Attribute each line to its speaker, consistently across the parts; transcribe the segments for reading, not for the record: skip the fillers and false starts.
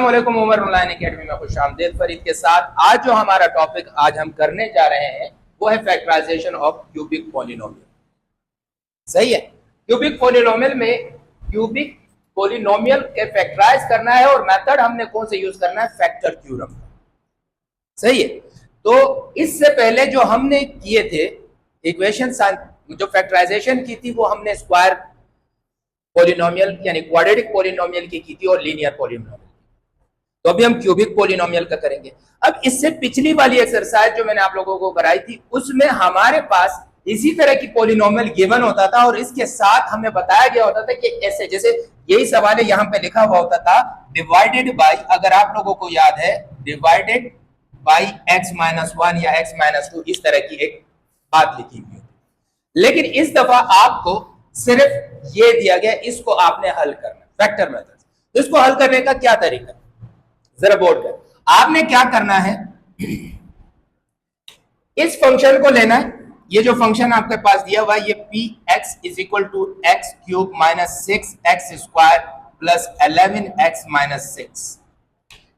Speaker 1: अस्सलामुअलैकुम, Umar online academy में खुशामदीद। फरीद के साथ आज जो हमारा टॉपिक आज हम करने जा रहे हैं वो है फैक्टराइजेशन ऑफ क्यूबिक पॉलिनोमियल। सही है। क्यूबिक पॉलिनोमियल में क्यूबिक पॉलिनोमियल के फैक्टराइज करना है और मेथड हमने कौन से यूज करना है, फैक्टर थ्योरम। सही है। तो इससे पहले जो हमने किए थे इक्वेशन, जो फैक्टराइजेशन की थी वो हमने स्क्वायर पॉलिनोमियल यानी क्वाड्रेटिक पॉलिनोमियल की थी और लीनियर पॉलिनोमियल। तो अभी हम क्यूबिक पॉलिनोमियल का करेंगे। अब इससे पिछली वाली एक्सरसाइज जो मैंने आप लोगों को कराई थी उसमें हमारे पास इसी तरह की पॉलिनोमियल गिवन होता था और इसके साथ हमें बताया गया होता था कि ऐसे, जैसे यही सवाल है यहां पे लिखा हुआ होता था डिवाइडेड बाय, अगर आप लोगों को याद है, डिवाइडेड बाय x-1 या x-2, इस तरह की एक बात लिखी हुई होती। लेकिन इस दफा आपको सिर्फ ये दिया गया, इसको आपने हल करना फैक्टर मेथड। इसको हल करने का क्या तरीका, जरा बोर्ड पर आपने क्या करना है, इस फंक्शन को लेना है। ये जो फंक्शन आपके पास दिया हुआ है ये px is equal to x cube minus 6x² plus 11x-6।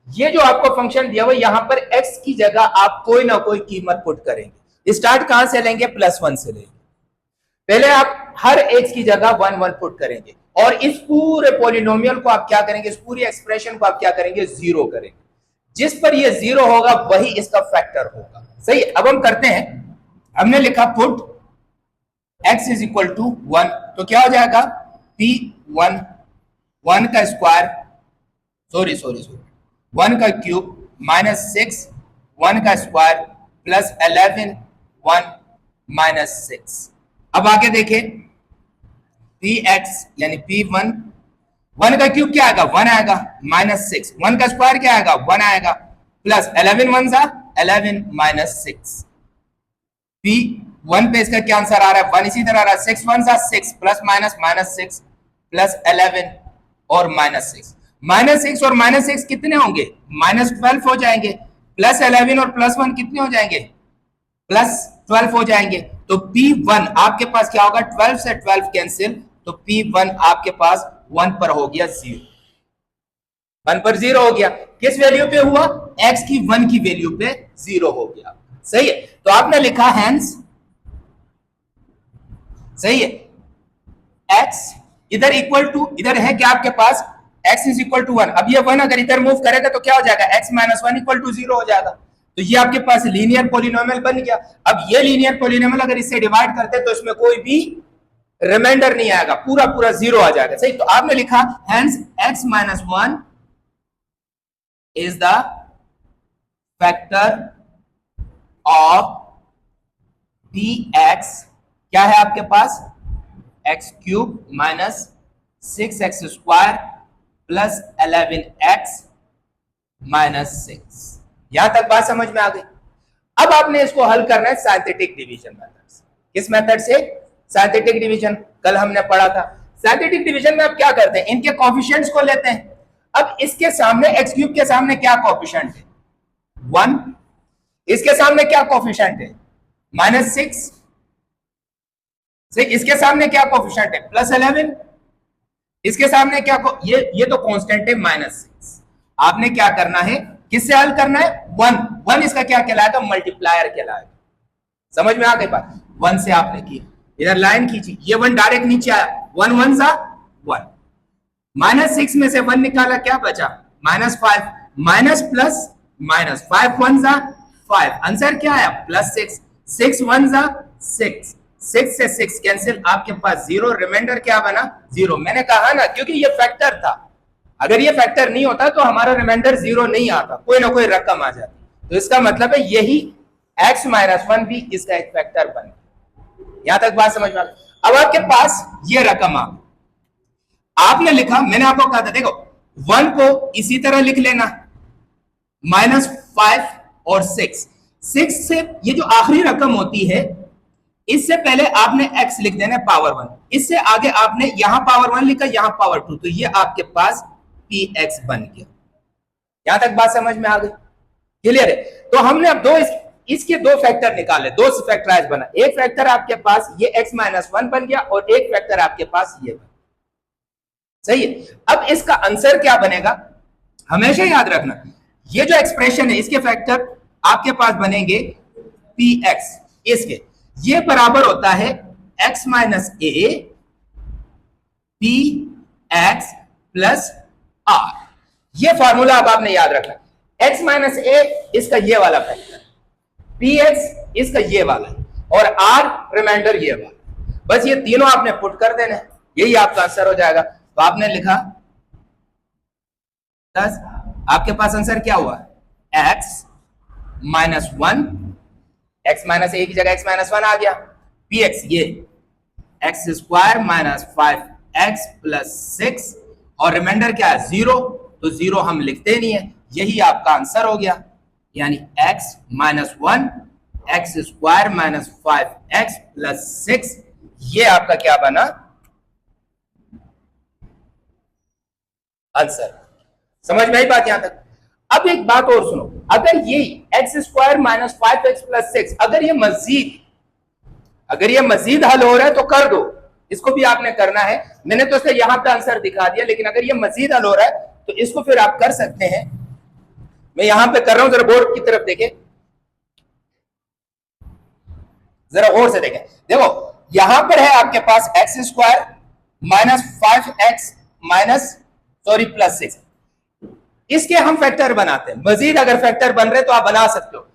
Speaker 1: ये जो आपको फंक्शन दिया हुआ है यहां पर x की जगह आप कोई ना कोई कीमत पुट करेंगे। स्टार्ट कहां से लेंगे, +1 से लेंगे। पहले आप हर x की जगह 1 1 पुट करेंगे और इस पूरे पॉलिनोमियल को आप क्या करेंगे, इस पूरी एक्सप्रेशन को आप क्या करेंगे, 0 करेंगे। जिस पर ये 0 होगा वही इसका फैक्टर होगा। सही। अब हम करते हैं, हमने लिखा put x is equal to 1, तो क्या हो जाएगा p1 1 का स्क्वायर, सॉरी 1 का क्यूब माइनस 6 1 का स्क्वायर प्लस 11 1-6। अब आगे देखें, px यानी p1 1 का क्यूब क्या आएगा, 1 आएगा, -6 1 का स्क्वायर क्या आएगा, 1 आएगा, प्लस 11 1 सा 11-6। p1 पे इसका क्या आंसर आ रहा है, 1। इसी तरह आ रहा है 6 1 सा 6 प्लस -6 प्लस 11 और -6। -6 और -6 कितने होंगे, -12 हो जाएंगे। प्लस 11 और प्लस 1 कितने हो जाएंगे, +12 हो जाएंगे। तो P1 आपके पास क्या होगा, 12 से 12 कैंसिल, तो P1 आपके पास 1 पर हो गया 0, 1 पर 0 हो गया। किस वैल्यू पे हुआ, x की 1 की वैल्यू पे 0 हो गया। सही है। तो आपने लिखा हैंस, सही है, x इधर इक्वल टू, इधर है क्या आपके पास x इज इक्वल टू 1। अब ये 1 अगर इधर मूव करेगा तो क्या हो जाएगा, x-1 इक्वल टू 0 हो जाएगा। तो ये आपके पास लीनियर पॉलिनोमियल बन गया। अब ये लीनियर पॉलिनोमियल अगर इससे डिवाइड करते तो इसमें कोई भी रिमाइंडर नहीं आएगा, पूरा पूरा 0 आ जाएगा। सही। तो आपने लिखा hence x-1 is the factor of dx, क्या है आपके पास, x cube minus 6x² plus 11x-6। यहां तक बात समझ में आ गई। अब आपने इसको हल करना है सिंथेटिक डिवीजन मेथड से। किस मेथड से, सिंथेटिक डिवीजन, कल हमने पढ़ा था। सिंथेटिक डिवीजन में आप क्या करते हैं, इनके कोएफिशिएंट्स को लेते हैं। अब इसके सामने x क्यूब के सामने क्या कोएफिशिएंट है, 1। इसके सामने क्या कोएफिशिएंट है, -6। इसके सामने क्या कोएफिशिएंट है, +11। इसके सामने क्या ये तो कांस्टेंट है -6। आपने क्या करना है, किससे हल करना है, 1 इसका क्या कहलाएगा, मल्टीप्लायर कहलाएगा। समझ में आ गई बात। 1 से आपने की, इधर लाइन खींची, ये 1 डायरेक्ट नीचे आया, 1 1 सा 1, -6 में से 1 निकाला, क्या बचा, -5, माइनस प्लस माइनस, 5 1 सा 5, आंसर क्या आया, +6, 6 1 सा 6, 6 से 6 कैंसिल, आपके पास 0, रिमाइंडर क्या बना, 0। मैंने कहा ना, क्योंकि ये फैक्टर था, अगर ये फैक्टर नहीं होता तो हमारा रिमाइंडर 0 नहीं आता, कोई ना कोई रकम आ जाती। तो इसका मतलब है यही x-1 भी इसका एक फैक्टर बन गया। यहां तक बात समझ में आ गई। अब आपके पास ये रकम आ, आपने लिखा, मैंने आपको कहा था देखो 1 को इसी तरह लिख लेना, -5 और 6 से ये जो आखिरी रकम होती है इससे पहले आपने x लिख देना पावर 1, इससे आगे आपने यहां पावर 1 लिखा, यहां पावर 2, तो ये आपके पास px बन गया। यहां तक बात समझ में आ गई, क्लियर है। तो हमने अब इसके दो फैक्टर निकाले, दो फैक्टराइज बना। एक फैक्टर आपके पास ये x-1 बन गया और एक फैक्टर आपके पास ये बन, सही है। अब इसका आंसर क्या बनेगा, हमेशा याद रखना ये जो एक्सप्रेशन है इसके फैक्टर आपके पास बनेंगे पी एक्स, इसके ये बराबर होता है x minus a p x plus r. ये फॉर्मूला अब आपने याद रखना, एक्स माइनस ए इसका ये वाला फैक्टर, पी एक्स इसका ये वाला और आर रिमाइंडर ये वाला। बस ये तीनों आपने पुट कर देना है, यही आपका आंसर हो जाएगा। तो आपने लिखा 10, आपके पास आंसर क्या हुआ x minus one, x minus a की जगह एक्स माइनस वन आ गया, पी एक्स ये x square minus 5x plus 6 और रिमाइंडर क्या है 0, तो 0 हम लिखते नहीं है, यही आपका आंसर हो गया। यानी x minus one x square minus 5x plus 6, ये आपका क्या बना आंसर। समझ में आई बात यहां तक? अब एक बात और सुनो, अगर ये x square minus 5x plus 6 अगर ये मजीद हल हो रहा है तो कर दो, इसको भी आपने करना है। मैंने तो इसे यहां पे आंसर दिखा दिया, लेकिन अगर ये मजीद हल हो रहा है तो इसको फिर आप कर सकते हैं। मैं यहां पे कर रहा हूं, जरा बोर्ड की तरफ देखें, जरा गौर से देखें। देखो यहां पर है आपके पास x square minus 5x minus plus 6, इसके हम फैक्टर बनाते हैं। मजीद अगर फैक्टर बन रहे तो आप बना सकते हो।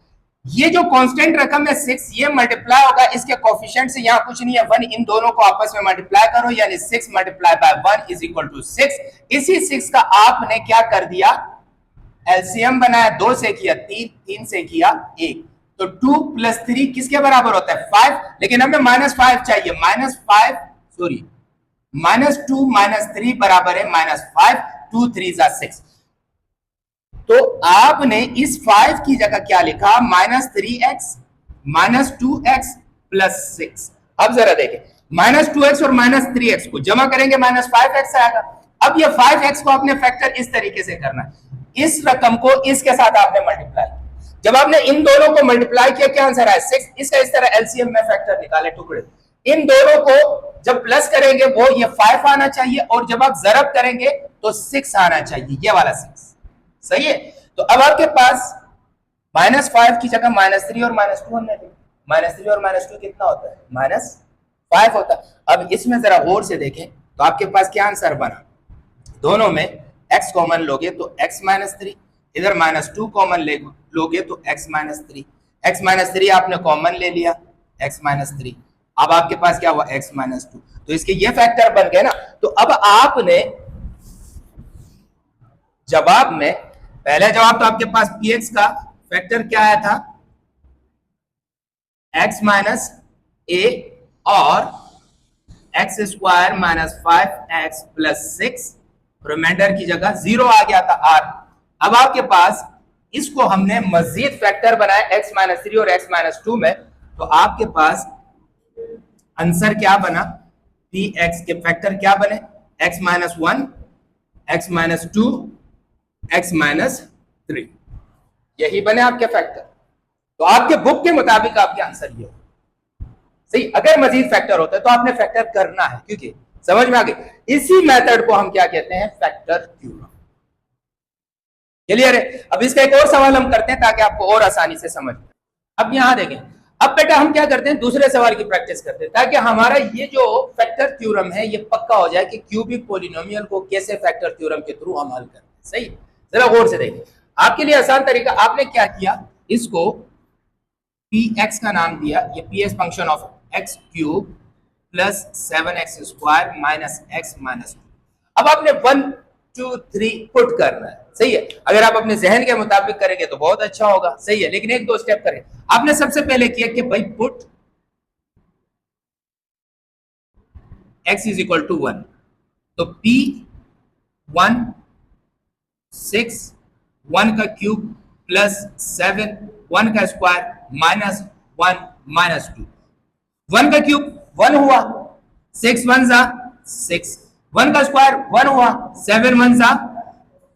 Speaker 1: ये जो कांस्टेंट रकम है 6, ये मल्टीप्लाई होगा इसके कोफिशिएंट से, यहां कुछ नहीं है 1, इन दोनों को आपस में मल्टीप्लाई करो, यानी 6 multiply by 1 is equal to 6। इसी 6 का आपने क्या कर दिया एलसीएम बनाया, 2 से किया 3, 3 से किया 1, तो 2 प्लस 3 किसके बराबर होता है 5, लेकिन हमें -5 चाहिए, -2 माइनस 3 बराबर है -5, 2 3 जा 6। तो आपने इस 5 की जगह क्या लिखा -3x माइनस 2x प्लस 6। अब जरा देखें -2x और -3x को जमा करेंगे -5x आएगा। अब ये 5x को आपने फैक्टर इस तरीके से करना है, इस रकम को इसके साथ आपने मल्टीप्लाई, जब आपने इन दोनों को मल्टीप्लाई किया क्या आंसर आया 6। इसका इस तरह एलसीएम में फैक्टर निकाले टुकड़े, इन दोनों को जब प्लस करेंगे वो ये 5 आना चाहिए, और जब आप जरब करेंगे तो 6 आना चाहिए, ये वाला 6। सही है? तो अब आपके पास -5 की जगह -3 और -2 हमने ली, -3 और -2 कितना होता है -5 होता है। अब इसमें जरा गौर से देखें तो आपके पास क्या आंसर बना, दोनों में x कॉमन लोगे तो x -3, इधर -2 कॉमन लोगे तो x -3, x -3 आपने कॉमन ले लिया x -3, अब आपके पास क्या हुआ x -2, तो इसके ये फैक्टर बन गए ना। तो अब आपने जवाब में, पहले जवाब तो आपके पास px का फैक्टर क्या आया था x माइनस ए और x square minus 5x plus 6, reminder की जगह 0 आ गया था r। अब आपके पास इसको हमने मजीद फैक्टर बनाया x -3 और x -2 में, तो आपके पास आंसर क्या बना px के फैक्टर क्या बने x -1 x -2 x -3, यही बने आपके फैक्टर। तो आपके बुक के मुताबिक आपके आंसर ये हो सही। अगर मजीद फैक्टर होता है तो आपने फैक्टर करना है, क्योंकि समझ में आ गई। इसी मेथड को हम क्या कहते हैं फैक्टर थ्योरम। क्लियर है? अब इसका एक और सवाल हम करते हैं ताकि आपको और आसानी से समझ में। अब यहां देखें, अब बेटा हम क्या करते हैं दूसरे सवाल की प्रैक्टिस करते हैं, ताकि हमारा ये जो फैक्टर थ्योरम है ये पक्का हो जाए कि क्यूबिक पॉलिनोमियल को कैसे फैक्टर थ्योरम के थ्रू हम हल करते हैं। सही, जरा गौर से देखिए। आपके लिए आसान तरीका, आपने क्या किया, इसको px का नाम दिया, ये px function of x cube plus 7x square minus x minus 2। अब आपने 1 2 3 पुट करना है। सही है? अगर आप अपने जहन के मुताबिक करेंगे तो बहुत अच्छा होगा। सही है, लेकिन एक दो स्टेप करें। आपने सबसे पहले किया कि भाई put x is equal to 1, तो p1 6 1 का क्यूब प्लस 7 1 का स्क्वायर माइनस 1 माइनस 2, 1 का क्यूब 1 हुआ, 6 1 जा 6, 1 का स्क्वायर 1 हुआ, 7 1 जा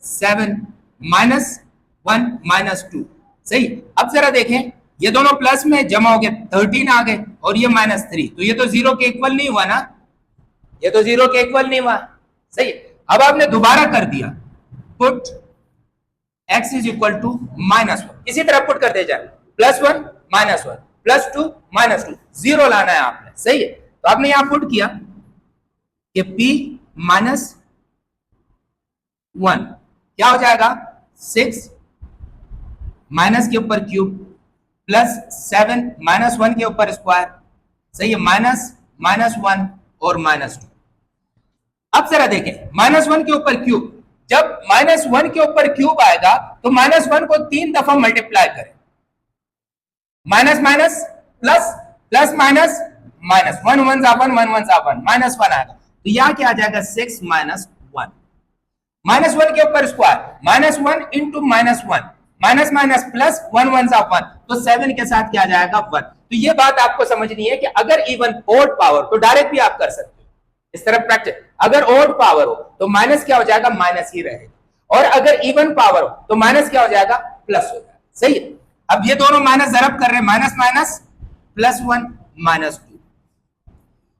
Speaker 1: 7 माइनस 1 माइनस 2। सही, अब जरा देखें ये दोनों प्लस में जमा हो गए, 13 आ गए और ये -3, तो ये तो 0 के इक्वल नहीं हुआ ना, ये तो 0 के इक्वल नहीं हुआ। सही, अब आपने दोबारा कर दिया put x is equal to -1। इसी तरह पुट करते जाए, +1 -1 +2 -2, 0 लाना है आपने, सही है। तो आपने यहां पुट किया कि p -1 क्या हो जाएगा, 6 माइनस के ऊपर क्यूब +7 -1 के ऊपर स्क्वायर, सही है, -1 और -2। अब जरा देखें, -1 के ऊपर क्यूब, जब -1 के ऊपर क्यूब आएगा तो -1 को 3 दफा मल्टीप्लाई करें, minus minus plus, plus minus minus, 1 1 जा 1 1 1 जा 1, -1 आएगा। तो यहां क्या आ जाएगा, 6 -1, -1 के ऊपर square, -1 into -1, minus minus plus, 1 1 जा 1, तो 7 के साथ क्या आ जाएगा, 1। तो ये बात आपको समझनी है कि अगर इवन ओड पावर तो डायरेक्ट भी आप कर सकते हो, इस तरह प्रैक्टिस। अगर ओड पावर हो तो माइनस क्या हो जाएगा, माइनस ही रहेगा, और अगर इवन पावर हो तो माइनस क्या हो जाएगा, प्लस हो जाएगा, सही है। अब ये दोनों माइनस जरब कर रहे हैं, माइनस माइनस +1 -2,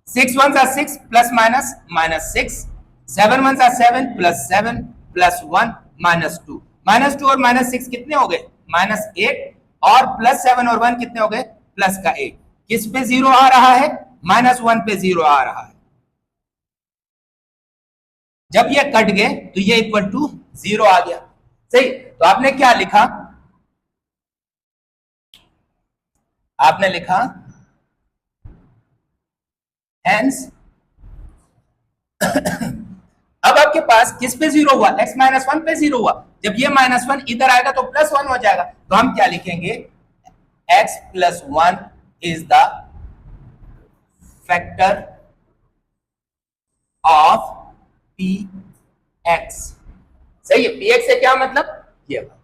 Speaker 1: 6 1 जा 6 प्लस माइनस -6, 7 1 जा 7 +7 +1 -2, -2 और -6 कितने हो गए, -8, और +7 और 1 कितने हो गए, प्लस का 8। किस पे 0 आ रहा है, -1 पे 0 आ रहा है। जब ये कट गए तो ये इक्वल टू 0 आ गया, सही। तो आपने क्या लिखा, आपने लिखा हेंस अब आपके पास किस पे 0 हुआ, x -1 पे 0 हुआ। जब ये -1 इधर आएगा तो +1 हो जाएगा, तो हम क्या लिखेंगे, x +1 is the factor of px, सही है। px से क्या मतलब, ये बात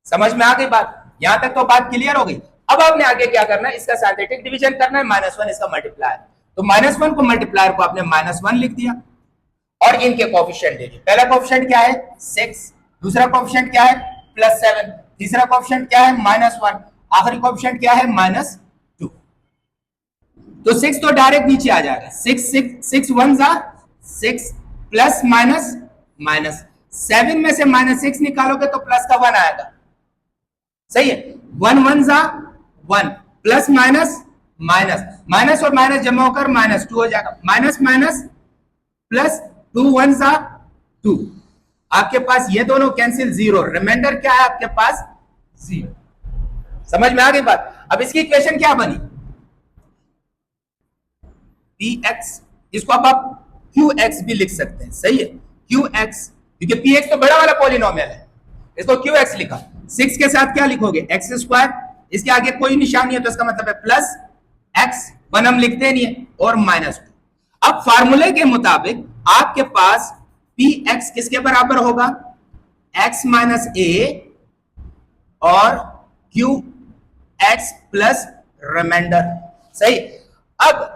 Speaker 1: समझ में आ गई बात, यहां तक तो बात क्लियर हो गई। अब आपने आगे क्या करना है, इसका सिंथेटिक डिवीजन करना है, -1 इसका मल्टीप्लायर, तो -1 को मल्टीप्लायर को आपने -1 लिख दिया और इनके कोएफिशिएंट दे दिए। पहला कोएफिशिएंट क्या है, 6, दूसरा कोएफिशिएंट क्या है, +7, तीसरा कोएफिशिएंट क्या है, -1, आखिरी कोएफिशिएंट क्या है, -2। तो 6 तो डायरेक्ट नीचे आ जाएगा, 6 1 जा 6 प्लस माइनस माइनस, 7 में से -6 निकालोगे तो प्लस का 1 आएगा, सही है। 1 1 जा 1, प्लस माइनस माइनस, माइनस और माइनस जमा होकर -2 हो जाएगा, माइनस माइनस प्लस, 2 1 जा 2, आपके पास ये दोनों कैंसिल, 0, रिमाइंडर क्या है आपके पास, 0। समझ में आ गई बात। अब इसकी इक्वेशन क्या बनी, px, इसको अब आप qx भी लिख सकते हैं, सही है, qx, क्योंकि px तो बड़ा वाला पॉलिनोमियल है, इसको qx लिखा। 6 के साथ क्या लिखोगे, एक्स स्क्वायर, इसके आगे कोई निशान नहीं है तो इसका मतलब है प्लस x, 1 हम लिखते नहीं है, और -2। अब फार्मूले के मुताबिक आपके पास px किसके बराबर होगा, x - a और qx प्लस रिमाइंडर, सही। अब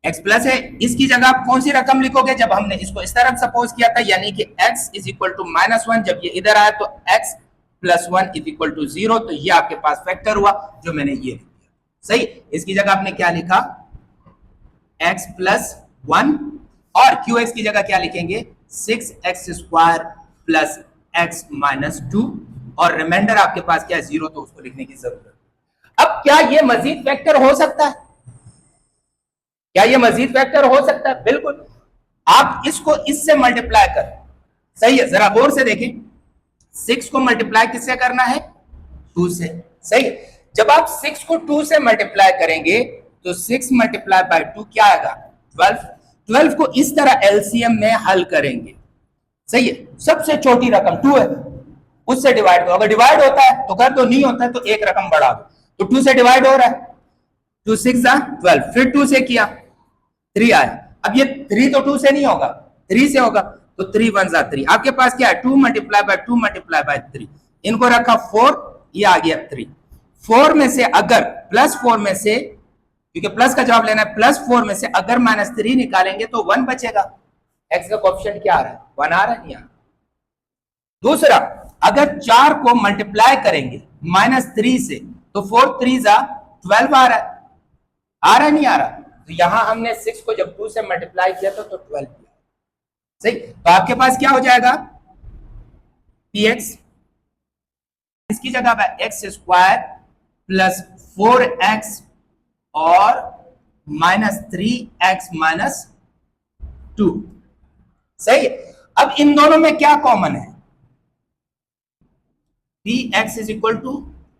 Speaker 1: x प्लस है, इसकी जगह आप कौन सी रकम लिखोगे, जब हमने इसको इस तरफ सपोज किया था, यानी कि x इज इक्वल टू -1, जब ये इधर आया तो x +1 इज इक्वल टू 0, तो ये आपके पास फैक्टर हुआ जो मैंने ये लिख दिया, सही। इसकी जगह आपने क्या लिखा, x +1, और qx की जगह क्या लिखेंगे, 6x² प्लस x -2, और रिमाइंडर आपके पास क्या है, 0, तो उसको लिखने की जरूरत। अब क्या ये मजीद फैक्टर हो सकता है, क्या ये मजीद फैक्टर हो सकता है, बिल्कुल। आप इसको इससे मल्टीप्लाई करें, सही है, जरा गौर से देखें, 6 को मल्टीप्लाई किससे करना है, 2 से, सही है। जब आप 6 को 2 से मल्टीप्लाई करेंगे तो 6 × 2 क्या आएगा, 12। 12 को इस तरह एलसीएम में हल करेंगे, सही है, सबसे छोटी रकम 2 है, उससे डिवाइड करो, अगर डिवाइड होता है तो कर दो, नहीं होता है तो एक रकम बढ़ा दो, तो 2 से डिवाइड हो रहा है, 2 6 12, फिर 2 से किया 3 आया। अब ये 3 तो 2 से नहीं होगा, 3 से होगा, तो 3 1 3, आपके पास क्या है, 2 × 2 × 3, इनको रखा 4, ये आ गया 3। 4 में से अगर +4 में से, क्योंकि प्लस का जवाब लेना है, +4 में से अगर -3 निकालेंगे तो 1 बचेगा, x का कोएफिशिएंट क्या आ रहा है, 1 आ रहा है, नहीं आ रहा। दूसरा, अगर 4 को मल्टीप्लाई करेंगे -3 से तो 4 3 12 आ रहा है, आ रहा है, नहीं आ रहा। तो यहां हमने 6 को जब 2 से मल्टीप्लाई किया तो 12 किया, सही। तो आपके पास क्या हो जाएगा, px इसकी जगह पे एक्स स्क्वायर प्लस 4x और -3x-2। सही है। अब इन दोनों में क्या कॉमन है? px is equal to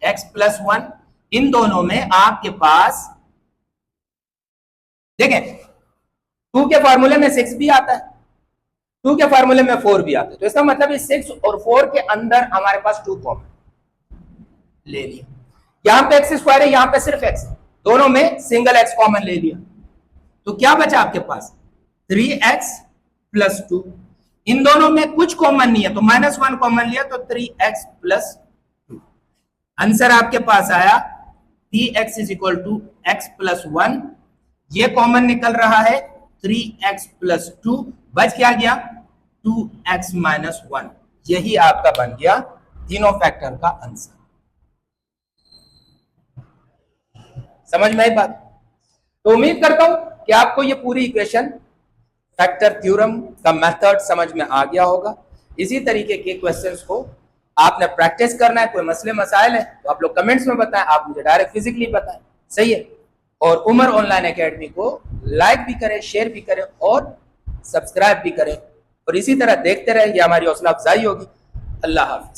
Speaker 1: x plus 1। इन दोनों में आपके पास देखें 2 के फॉर्मूले में 6 भी आता है, 2 के फॉर्मूले में 4 भी आता है, तो इसका मतलब इस 6 और 4 के अंदर हमारे पास 2 कॉमन ले लिया। यहां पे एक्स स्क्वायर है, यहां पे सिर्फ एक्स है, दोनों में सिंगल एक्स कॉमन ले लिया, तो क्या बचा आपके पास 3x प्लस 2। इन दोनों में कुछ कॉमन नहीं है तो -1 कॉमन लिया तो 3x प्लस 2। आंसर आपके पास आया px is equal to x plus 1। ये कॉमन निकल रहा है 3x प्लस 2, बच क्या गया 2x माइनस 1। यही आपका बन गया तीनों फैक्टर का आंसर। समझ में आई बात? तो उम्मीद करता हूं कि आपको ये पूरी इक्वेशन फैक्टर थ्योरम का मेथड समझ में आ गया होगा। इसी तरीके के क्वेश्चंस को आपने प्रैक्टिस करना है। कोई मसले मसाइल है तो आप लोग कमेंट्स में बताएं, आप मुझे डायरेक्ट फिजिकली बताएं। सही है। और उमर ऑनलाइन एकेडमी को लाइक भी करें, शेयर भी करें और सब्सक्राइब भी करें, और इसी तरह देखते रहें, ये हमारी हौसला अफजाई होगी। अल्लाह हाफिज।